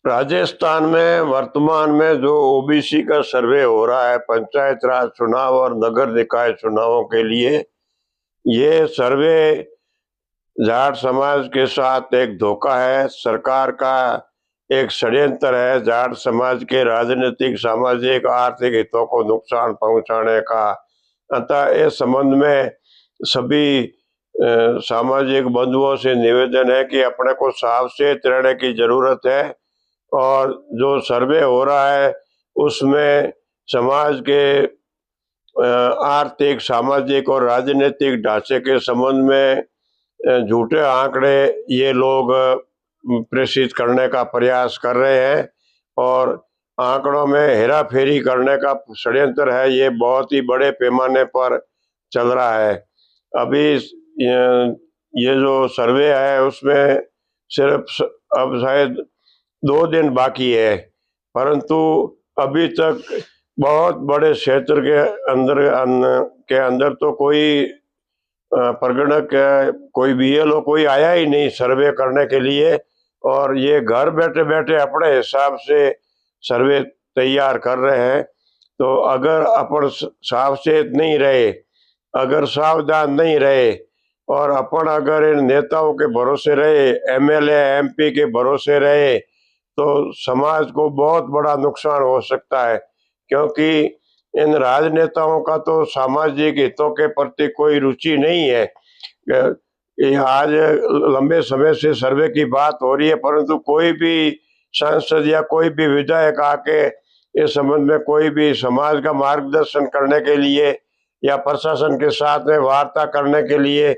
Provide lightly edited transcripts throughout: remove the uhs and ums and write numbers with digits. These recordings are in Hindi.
राजस्थान में वर्तमान में जो ओबीसी का सर्वे हो रहा है पंचायत राज चुनाव और नगर निकाय चुनावों के लिए, ये सर्वे जाट समाज के साथ एक धोखा है, सरकार का एक षड्यंत्र है जाट समाज के राजनीतिक, सामाजिक, आर्थिक हितों को नुकसान पहुंचाने का। अतः इस संबंध में सभी सामाजिक बंधुओं से निवेदन है कि अपने को सावचेत रहने की जरूरत है और जो सर्वे हो रहा है उसमें समाज के आर्थिक, सामाजिक और राजनीतिक ढांचे के संबंध में झूठे आंकड़े ये लोग प्रेषित करने का प्रयास कर रहे हैं और आंकड़ों में हेरा फेरी करने का षड्यंत्र है। ये बहुत ही बड़े पैमाने पर चल रहा है। अभी ये जो सर्वे है उसमें सिर्फ अब शायद 2 दिन बाकी है, परंतु अभी तक बहुत बड़े क्षेत्र के अंदर तो कोई प्रगणक, कोई बीएलओ कोई आया ही नहीं सर्वे करने के लिए, और ये घर बैठे बैठे अपने हिसाब से सर्वे तैयार कर रहे हैं। तो अगर अपन सावचेत नहीं रहे, अगर सावधान नहीं रहे और अपन अगर इन नेताओं के भरोसे रहे, एमएलए एमपी के भरोसे रहे, तो समाज को बहुत बड़ा नुकसान हो सकता है, क्योंकि इन राजनेताओं का तो सामाजिक हितों के प्रति कोई रुचि नहीं है। आज लंबे समय से सर्वे की बात हो रही है, परंतु कोई भी सांसद या कोई भी विधायक आके इस संबंध में कोई भी समाज का मार्गदर्शन करने के लिए या प्रशासन के साथ में वार्ता करने के लिए,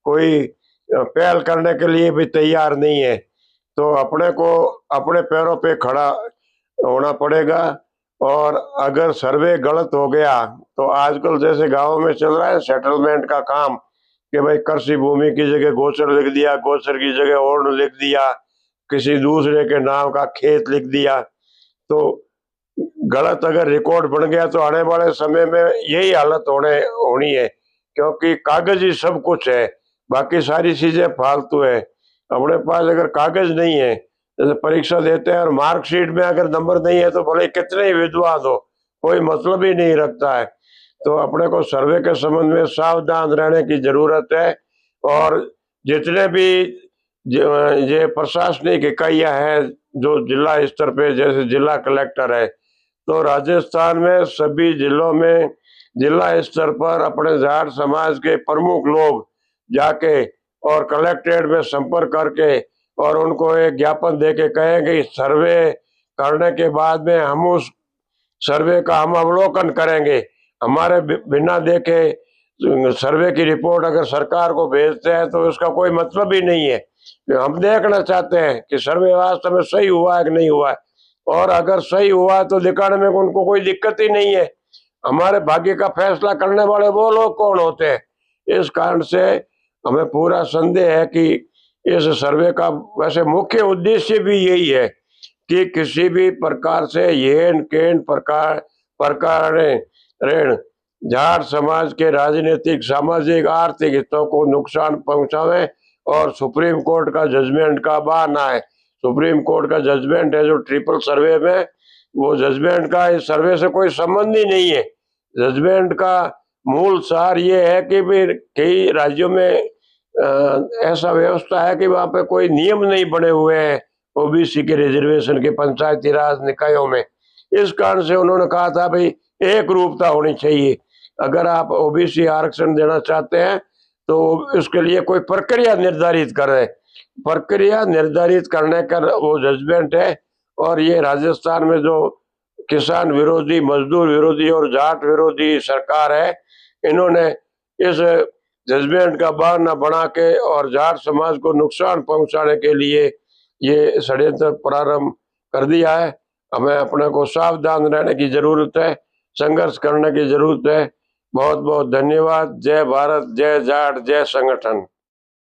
कोई पहल करने के लिए भी तैयार नहीं है। तो अपने को अपने पैरों पे खड़ा होना पड़ेगा। और अगर सर्वे गलत हो गया तो आजकल जैसे गाँव में चल रहा है सेटलमेंट का काम कि भाई कृषि भूमि की जगह गोचर लिख दिया, गोचर की जगह ओर्ण लिख दिया, किसी दूसरे के नाम का खेत लिख दिया, तो गलत अगर रिकॉर्ड बन गया तो आने वाले समय में यही हालत होनी है, क्योंकि कागज ही सब कुछ है, बाकी सारी चीजें फालतू है। अपने पास अगर कागज नहीं है, जैसे परीक्षा देते हैं और मार्कशीट में अगर नंबर नहीं है तो भले कितने ही विद्वान हो, कोई मतलब ही नहीं रखता है। तो अपने को सर्वे के संबंध में सावधान रहने की जरूरत है। और जितने भी ये प्रशासनिक इकाइयां हैं जो जिला स्तर पे, जैसे जिला कलेक्टर है, तो राजस्थान में सभी जिलों में जिला स्तर पर अपने जाट समाज के प्रमुख लोग जाके और कलेक्ट्रेट में संपर्क करके और उनको एक ज्ञापन देके कहेंगे सर्वे करने के बाद में हम उस सर्वे का हम अवलोकन करेंगे। हमारे बिना देखे सर्वे की रिपोर्ट अगर सरकार को भेजते हैं तो उसका कोई मतलब ही नहीं है। हम देखना चाहते हैं कि सर्वे वास्तव में सही हुआ है कि नहीं हुआ है, और अगर सही हुआ है तो दिखाने में उनको कोई दिक्कत ही नहीं है। हमारे भाग्य का फैसला करने वाले वो लोग कौन होते हैं? इस कारण से हमें पूरा संदेह है कि इस सर्वे का वैसे मुख्य उद्देश्य भी यही है कि किसी भी प्रकार से येन केन प्रकार ऋण जाट समाज के राजनीतिक, सामाजिक, आर्थिक हितों को नुकसान पहुंचावे। और सुप्रीम कोर्ट का जजमेंट का बहाना है, सुप्रीम कोर्ट का जजमेंट है जो ट्रिपल सर्वे में, वो जजमेंट का इस सर्वे से कोई संबंध ही नहीं है। जजमेंट का मूल सार ये है कि फिर कई राज्यों में ऐसा व्यवस्था है कि वहां पे कोई नियम नहीं बने हुए हैं ओबीसी के रिजर्वेशन के पंचायती राज निकायों में। इस कारण से उन्होंने कहा था भाई एक रूपता होनी चाहिए। अगर आप ओबीसी आरक्षण देना चाहते हैं तो उसके लिए कोई प्रक्रिया निर्धारित करें। प्रक्रिया निर्धारित करने का वो जजमेंट है। और ये राजस्थान में जो किसान विरोधी, मजदूर विरोधी और जाट विरोधी सरकार है, इन्होंने इस जजमेंट का बहाना बना के और जाट समाज को नुकसान पहुंचाने के लिए ये षड्यंत्र प्रारंभ कर दिया है। हमें अपने को सावधान रहने की जरूरत है, संघर्ष करने की जरूरत है। बहुत बहुत धन्यवाद। जय भारत, जय जाट, जय संगठन।